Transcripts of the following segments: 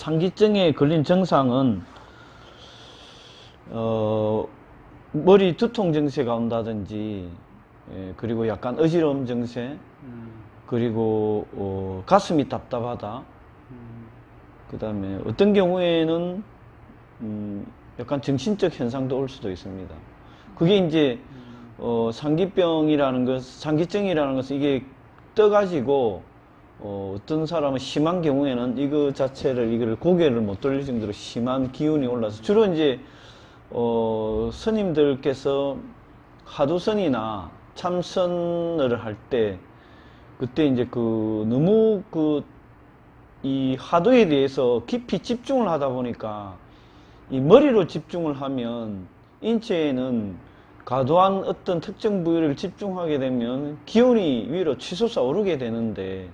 상기증에 걸린 증상은 머리 두통 증세가 온다든지, 그리고 약간 어지러움 증세, 그리고 가슴이 답답하다. 그 다음에 어떤 경우에는 약간 정신적 현상도 올 수도 있습니다. 그게 이제 상기병이라는 것, 상기증이라는 것은 이게 떠가지고 어떤 사람은 심한 경우에는 이거 자체를 이거를 고개를 못 돌릴 정도로 심한 기운이 올라서 주로 이제 스님들께서 하두선이나 참선을 할 때 그때 이제 너무 이 하도에 대해서 깊이 집중을 하다 보니까 이 머리로 집중을 하면 인체에는 과도한 어떤 특정 부위를 집중하게 되면 기운이 위로 치솟아 오르게 되는데,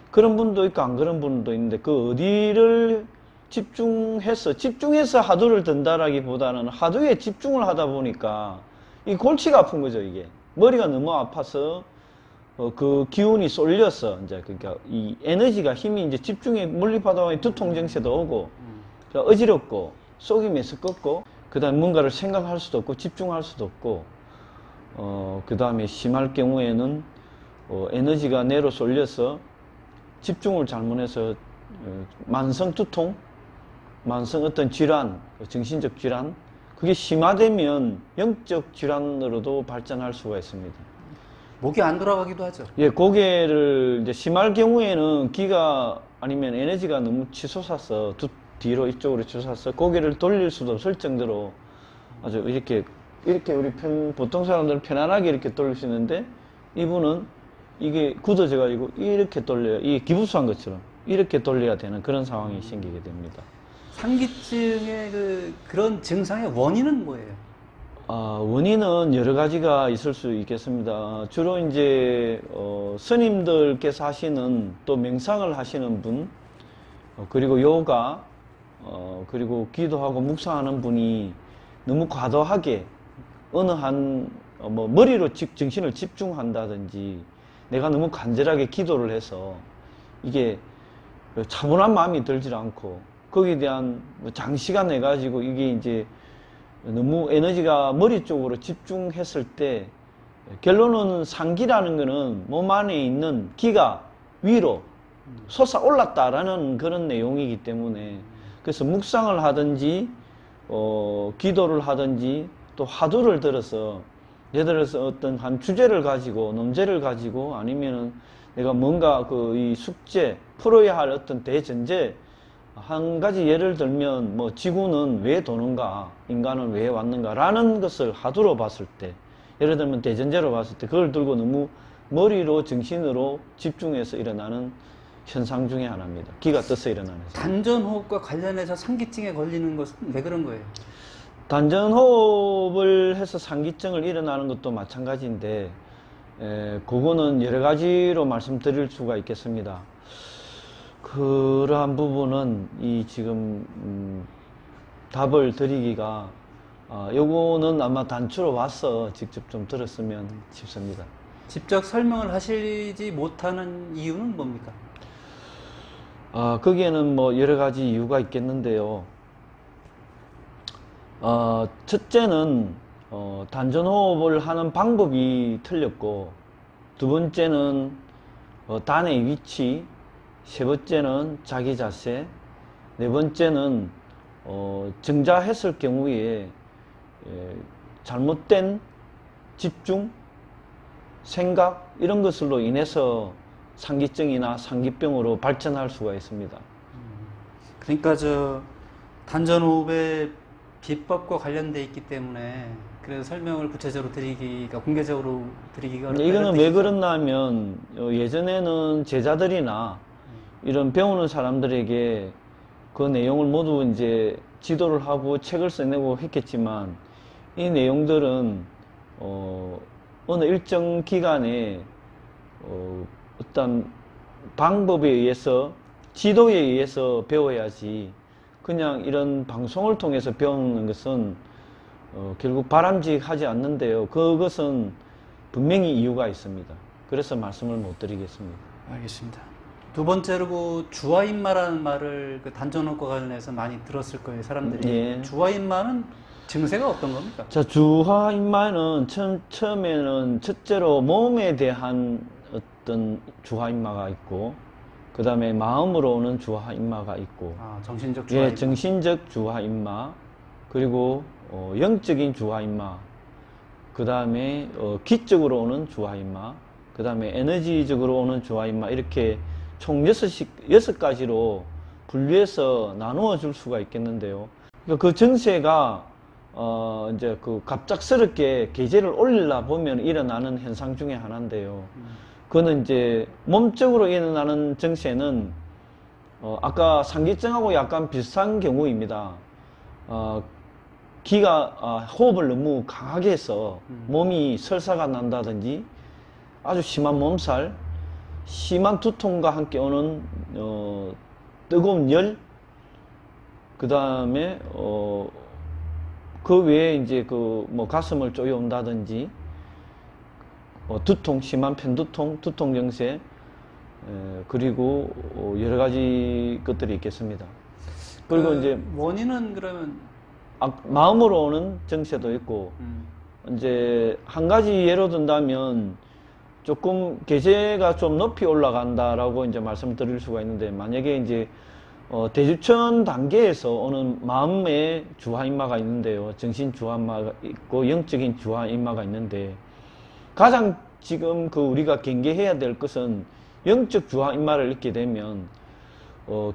그런 분도 있고 안 그런 분도 있는데, 그 어디를 집중해서 하도를 든다라기보다는 하도에 집중을 하다 보니까 이 골치가 아픈 거죠. 이게 머리가 너무 아파서 그 기운이 쏠려서 이제 그러니까 이 에너지가 힘이 이제 집중에 몰입하다 보니 두통 증세도 오고 어지럽고 속이 메스껍고, 그 다음에 뭔가를 생각할 수도 없고 집중할 수도 없고, 그 다음에 심할 경우에는 에너지가 내로 쏠려서 집중을 잘못해서 만성 두통, 만성 어떤 질환, 정신적 질환, 그게 심화되면 영적 질환으로도 발전할 수가 있습니다. 목이 안 돌아가기도 하죠. 예, 고개를 이제 심할 경우에는 기가 아니면 에너지가 너무 치솟아서 뒤로 이쪽으로 치솟아서 고개를 돌릴 수도 없을 정도로 아주 이렇게 우리 보통 사람들은 편안하게 이렇게 돌릴 수 있는데, 이분은 이게 굳어져 가지고 이렇게 돌려요. 이게 기부수한 것처럼 이렇게 돌려야 되는 그런 상황이 생기게 됩니다. 상기증의 그런 증상의 원인은 뭐예요? 원인은 여러 가지가 있을 수 있겠습니다. 주로 이제 스님들께서 하시는, 또 명상을 하시는 분, 그리고 요가, 그리고 기도하고 묵상하는 분이 너무 과도하게 어느 머리로 정신을 집중한다든지, 내가 너무 간절하게 기도를 해서 이게 차분한 마음이 들질 않고, 거기에 대한 장시간 해가지고 이게 이제 너무 에너지가 머리 쪽으로 집중했을 때, 결론은 상기라는 거는 몸 안에 있는 기가 위로 솟아올랐다라는 그런 내용이기 때문에, 그래서 묵상을 하든지 기도를 하든지 또 화두를 들어서, 예를 들어서 어떤 한 주제를 가지고, 논제를 가지고, 아니면은 내가 뭔가 이 숙제 풀어야 할 어떤 대전제, 한 가지 예를 들면 뭐 지구는 왜 도는가, 인간은 왜 왔는가 라는 것을 하두로 봤을 때, 예를 들면 대전제로 봤을 때 그걸 들고 너무 머리로 정신으로 집중해서 일어나는 현상 중에 하나입니다. 기가 떠서 일어나는 현상. 단전호흡과 관련해서 상기증에 걸리는 것은 왜 그런 거예요? 단전호흡을 해서 상기증을 일어나는 것도 마찬가지인데, 그거는 여러 가지로 말씀드릴 수가 있겠습니다. 그러한 부분은 지금 답을 드리기가, 요거는 아마 단추로 와서 직접 좀 들었으면 싶습니다. 직접 설명을 하시지 못하는 이유는 뭡니까? 거기에는 뭐 여러 가지 이유가 있겠는데요. 첫째는 단전호흡을 하는 방법이 틀렸고, 두 번째는 단의 위치, 세 번째는 자기 자세, 네 번째는 정자했을 경우에 잘못된 집중, 생각, 이런 것으로 인해서 상기증이나 상기병으로 발전할 수가 있습니다. 그러니까 단전호흡의 비법과 관련돼 있기 때문에, 그래서 설명을 구체적으로 공개적으로 드리기가 어렵다. 이거는 왜 그렇나 하면, 예전에는 제자들이나 이런 배우는 사람들에게 그 내용을 모두 이제 지도를 하고 책을 써내고 했겠지만, 이 내용들은 어느 일정 기간에 어떤 방법에 의해서, 지도에 의해서 배워야지, 그냥 이런 방송을 통해서 배우는 것은 결국 바람직하지 않는데요. 그것은 분명히 이유가 있습니다. 그래서 말씀을 못 드리겠습니다. 알겠습니다. 두 번째로 그 주화인마라는 말을 그 단전업과 관련해서 많이 들었을 거예요, 사람들이. 예. 주화인마는 증세가 어떤 겁니까? 자, 주화인마는 처음에는 첫째로 몸에 대한 어떤 주화인마가 있고, 그 다음에 마음으로 오는 주화인마가 있고, 아, 정신적 주화인마. 예, 정신적 주화인마, 그리고 영적인 주화인마, 그 다음에 기적으로 오는 주화인마, 그 다음에 에너지적으로 오는 주화인마, 이렇게 총 6가지로 분류해서 나누어 줄 수가 있겠는데요. 그러니까 그 정세가 이제 그 갑작스럽게 계제를 올리려 보면 일어나는 현상 중에 하나인데요. 그거는 이제 몸적으로 일어나는 정세는 아까 상기증하고 약간 비슷한 경우입니다. 호흡을 너무 강하게 해서 몸이 설사가 난다든지 아주 심한 몸살, 심한 두통과 함께 오는 뜨거운 열, 그 다음에 그 외에 이제 그 뭐 가슴을 쪼여온다든지 두통, 심한 편두통, 두통 증세, 그리고 여러 가지 것들이 있겠습니다. 그리고 이제 원인은 그러면 마음으로 오는 증세도 있고, 이제 한 가지 예로 든다면 조금 계제가 좀 높이 올라간다라고 이제 말씀드릴 수가 있는데, 만약에 이제 대주천 단계에서 오는 마음의 주화인마가 있는데요. 정신 주화인마가 있고 영적인 주화인마가 있는데, 가장 지금 그 우리가 경계해야 될 것은 영적 주화인마를 잊게 되면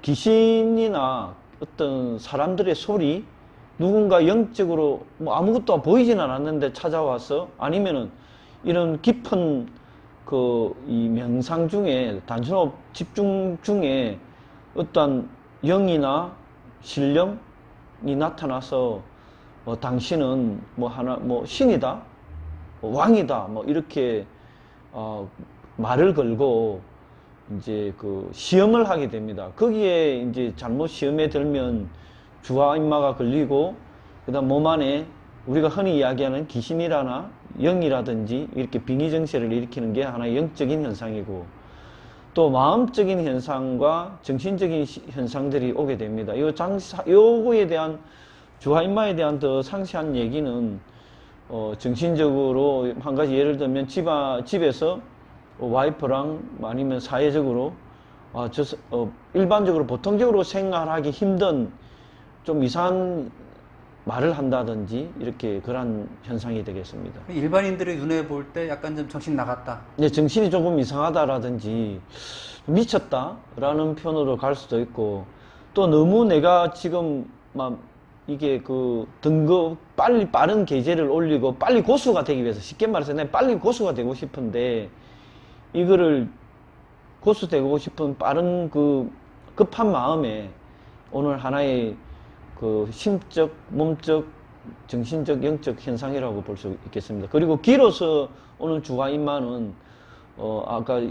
귀신이나 어떤 사람들의 소리, 누군가 영적으로 뭐 아무것도 보이진 않았는데 찾아와서, 아니면은 이런 깊은 이 명상 중에, 단순호흡 집중 중에 어떤 영이나 신령이 나타나서 당신은 뭐 신이다, 왕이다, 뭐 이렇게 말을 걸고 이제 그 시험을 하게 됩니다. 거기에 이제 잘못 시험에 들면 주화인마가 걸리고, 그다음 몸 안에 우리가 흔히 이야기하는 귀신이라나 영이라든지 이렇게 빙의정세를 일으키는 게 하나의 영적인 현상이고, 또 마음적인 현상과 정신적인 현상들이 오게 됩니다. 요거에 대한 주화인마에 대한 더 상세한 얘기는 정신적으로 한 가지 예를 들면 집에서 와이프랑 아니면 사회적으로 일반적으로 보통적으로 생활하기 힘든 좀 이상한 말을 한다든지 이렇게 그런 현상이 되겠습니다. 일반인들의 눈에 볼 때 약간 좀 정신 나갔다. 네, 정신이 조금 이상하다라든지 미쳤다라는 편으로 갈 수도 있고, 또 너무 내가 지금 막 이게 그 등급 빠른 계제를 올리고 빨리 고수가 되기 위해서, 쉽게 말해서 내가 빨리 고수가 되고 싶은데, 이거를 고수되고 싶은 빠른 그 급한 마음에 오늘 하나의 그 심적, 몸적, 정신적, 영적 현상이라고 볼 수 있겠습니다. 그리고 기로서 오는 주화인마는 아까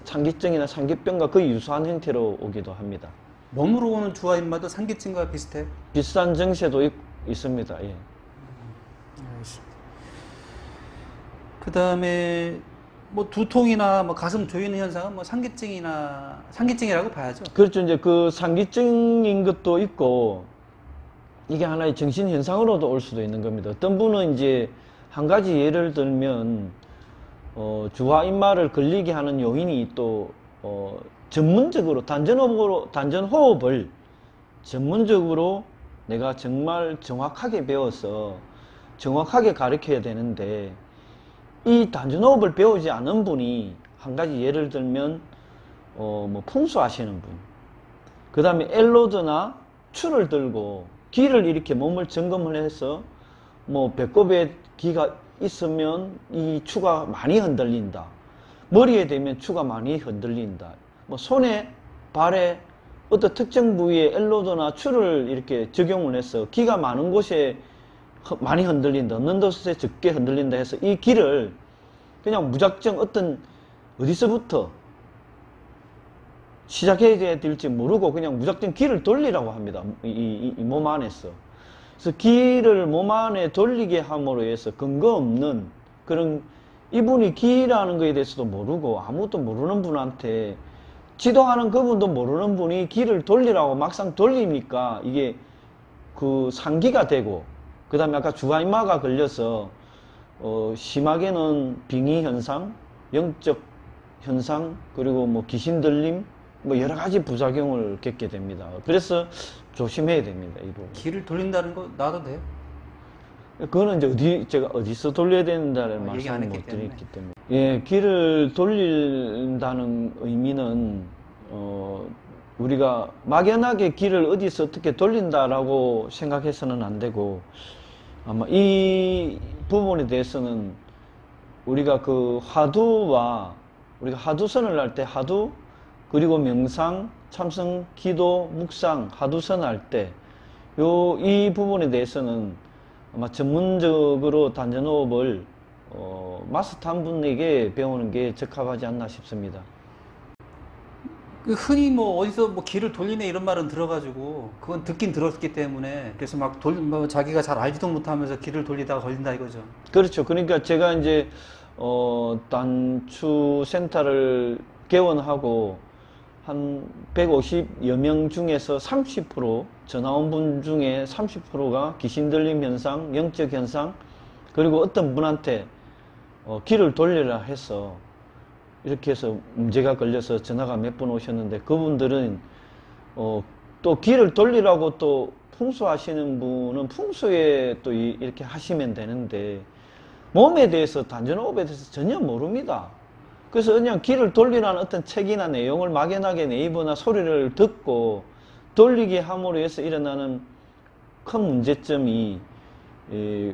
상기증이나 상기병과 거의 유사한 형태로 오기도 합니다. 몸으로 오는 주화인마도 상기증과 비슷해? 비슷한 증세도 있습니다. 예. 알겠습니다. 그 다음에 뭐 두통이나 뭐 가슴 조이는 현상은 뭐 상기증이라고 봐야죠. 그렇죠. 이제 그 상기증인 것도 있고, 이게 하나의 정신 현상으로도 올 수도 있는 겁니다. 어떤 분은 이제 한 가지 예를 들면 주화인마를 걸리게 하는 요인이 또 전문적으로 단전호흡을 전문적으로 내가 정말 정확하게 배워서 정확하게 가르쳐야 되는데, 이 단전호흡을 배우지 않은 분이, 한 가지 예를 들면 뭐 풍수하시는 분, 그 다음에 엘로드나 추를 들고 기를 이렇게 몸을 점검을 해서 뭐 배꼽에 기가 있으면 이 추가 많이 흔들린다, 머리에 대면 추가 많이 흔들린다, 뭐 손에 발에 어떤 특정 부위에 엘로드나 추를 이렇게 적용을 해서 기가 많은 곳에 많이 흔들린다, 없는 곳에 적게 흔들린다 해서 이 기를 그냥 무작정 어디서부터 시작해야 될지 모르고 그냥 무작정 기를 돌리라고 합니다. 이 몸 안에서. 그래서 기를 몸 안에 돌리게 함으로 해서 근거 없는 그런, 이분이 기라는 거에 대해서도 모르고 아무것도 모르는 분한테 지도하는 그분도 모르는 분이 길을 돌리라고 막상 돌리니까 이게 그 상기가 되고, 그 다음에 아까 주가인마가 걸려서 심하게는 빙의 현상, 영적 현상, 그리고 뭐 귀신 들림, 뭐 여러 가지 부작용을 겪게 됩니다. 그래서 조심해야 됩니다. 이 부분. 길을 돌린다는 거 놔도 돼요? 그거는 이제 제가 어디서 돌려야 된다는 얘기 안 말씀을 했기 못 때문에. 드렸기 때문에. 예, 길을 돌린다는 의미는, 우리가 막연하게 길을 어디서 어떻게 돌린다라고 생각해서는 안 되고, 아마 이 부분에 대해서는 우리가 그 화두와, 우리가 화두선을 할 때 화두, 그리고 명상, 참선, 기도, 묵상, 화두선 할 때, 이 부분에 대해서는 아마 전문적으로 단전호흡을 마스터한 분에게 배우는 게 적합하지 않나 싶습니다. 그 흔히 뭐 어디서 뭐 길을 돌리네 이런 말은 들어가지고 그건 듣긴 들었기 때문에 그래서 막 뭐 자기가 잘 알지도 못하면서 길을 돌리다가 걸린다 이거죠. 그렇죠. 그러니까 제가 이제 단추 센터를 개원하고 한 150여 명 중에서 30% 전화 온 분 중에 30%가 귀신 들림 현상, 영적 현상, 그리고 어떤 분한테 길을 돌리라 해서 이렇게 해서 문제가 걸려서 전화가 몇 번 오셨는데, 그분들은 또 길을 돌리라고 또 풍수하시는 분은 풍수에 또 이렇게 하시면 되는데, 몸에 대해서, 단전호흡에 대해서 전혀 모릅니다. 그래서 그냥 길을 돌리라는 어떤 책이나 내용을 막연하게 네이버나 소리를 듣고 돌리게 함으로 해서 일어나는 큰 문제점이,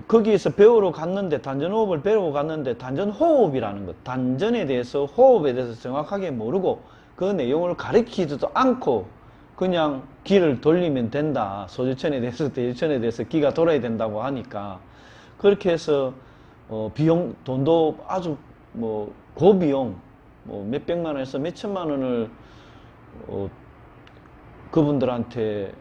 거기에서 배우러 갔는데, 단전호흡을 배우러 갔는데 단전호흡이라는 것, 단전에 대해서, 호흡에 대해서 정확하게 모르고 그 내용을 가르치지도 않고 그냥 길을 돌리면 된다, 소주천에 대해서 대주천에 대해서 기가 돌아야 된다고 하니까, 그렇게 해서 비용, 돈도 아주 뭐 고비용, 뭐 몇백만 원에서 몇천만 원을 그분들한테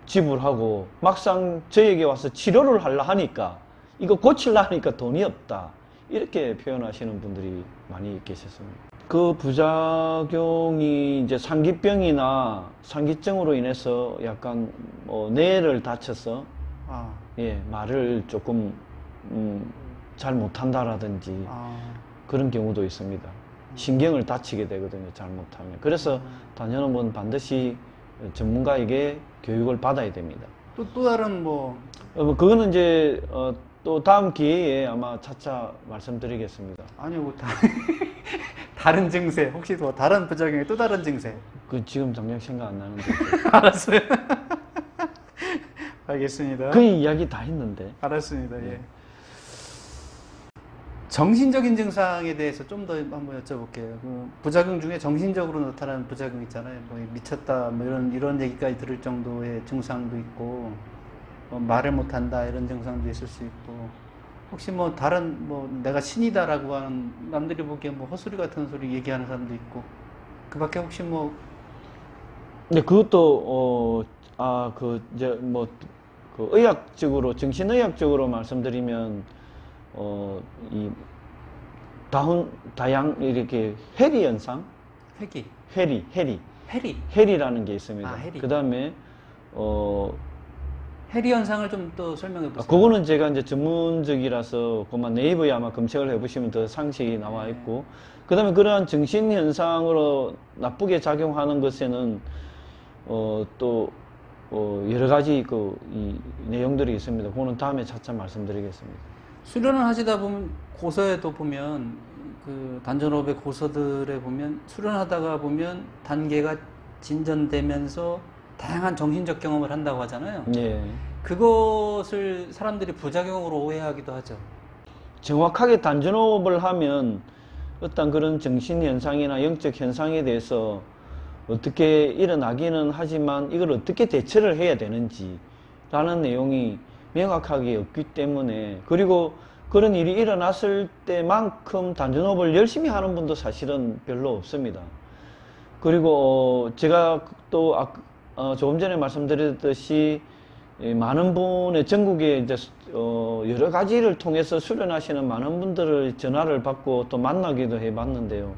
지불하고, 막상 저에게 와서 치료를 하려 하니까, 이거 고치려 하니까 돈이 없다, 이렇게 표현하시는 분들이 많이 계셨습니다. 그 부작용이 이제 상기병이나 상기증으로 인해서 약간 뇌를 다쳐서 아, 예, 말을 조금 잘 못한다라든지 그런 경우도 있습니다. 신경을 다치게 되거든요, 잘못하면. 그래서 단연업은 반드시 전문가에게 교육을 받아야 됩니다. 또 다른 뭐 그거는 이제 또 다음 기회에 아마 차차 말씀드리겠습니다. 아니요 뭐 다른 증세 혹시 뭐 다른 부작용의 또 다른 증세. 그 지금 당장 생각 안 나는데. 알았어요. 알겠습니다. 그 이야기 다 했는데. 알았습니다. 예. 정신적인 증상에 대해서 좀 더 한번 여쭤볼게요. 그 부작용 중에 정신적으로 나타나는 부작용 있잖아요. 뭐 미쳤다, 뭐 이런 얘기까지 들을 정도의 증상도 있고, 뭐 말을 못한다 이런 증상도 있을 수 있고, 혹시 뭐 다른 뭐 내가 신이다라고 하는, 남들이 보기에 뭐 헛소리 같은 소리 얘기하는 사람도 있고, 그밖에 혹시 뭐 근데 그것도 이제 뭐 그 의학적으로, 정신의학적으로 말씀드리면 이 다양 이렇게 해리 현상, 회기, 해리라는 게 있습니다. 아, 해리. 그 다음에 해리 현상을 좀 또 설명해 보세요. 그거는 제가 이제 전문적이라서 그만 네이버에 아마 검색을 해보시면 더 상세히 나와 있고, 그 다음에 그러한 정신 현상으로 나쁘게 작용하는 것에는 또 여러 가지 이 내용들이 있습니다. 그거는 다음에 차차 말씀드리겠습니다. 수련을 하시다 보면 고서에도 보면 그 단전호흡의 고서들에 보면 수련하다가 보면 단계가 진전되면서 다양한 정신적 경험을 한다고 하잖아요. 예. 그것을 사람들이 부작용으로 오해하기도 하죠. 정확하게 단전호흡을 하면 어떤 그런 정신 현상이나 영적 현상에 대해서 어떻게 일어나기는 하지만 이걸 어떻게 대처를 해야 되는지 라는 내용이 명확하게 없기 때문에, 그리고 그런 일이 일어났을 때만큼 단전호흡을 열심히 하는 분도 사실은 별로 없습니다. 그리고 제가 또 조금 전에 말씀드렸듯이 많은 분의 전국에 이제 여러 가지를 통해서 수련하시는 많은 분들을 전화를 받고 또 만나기도 해봤는데요.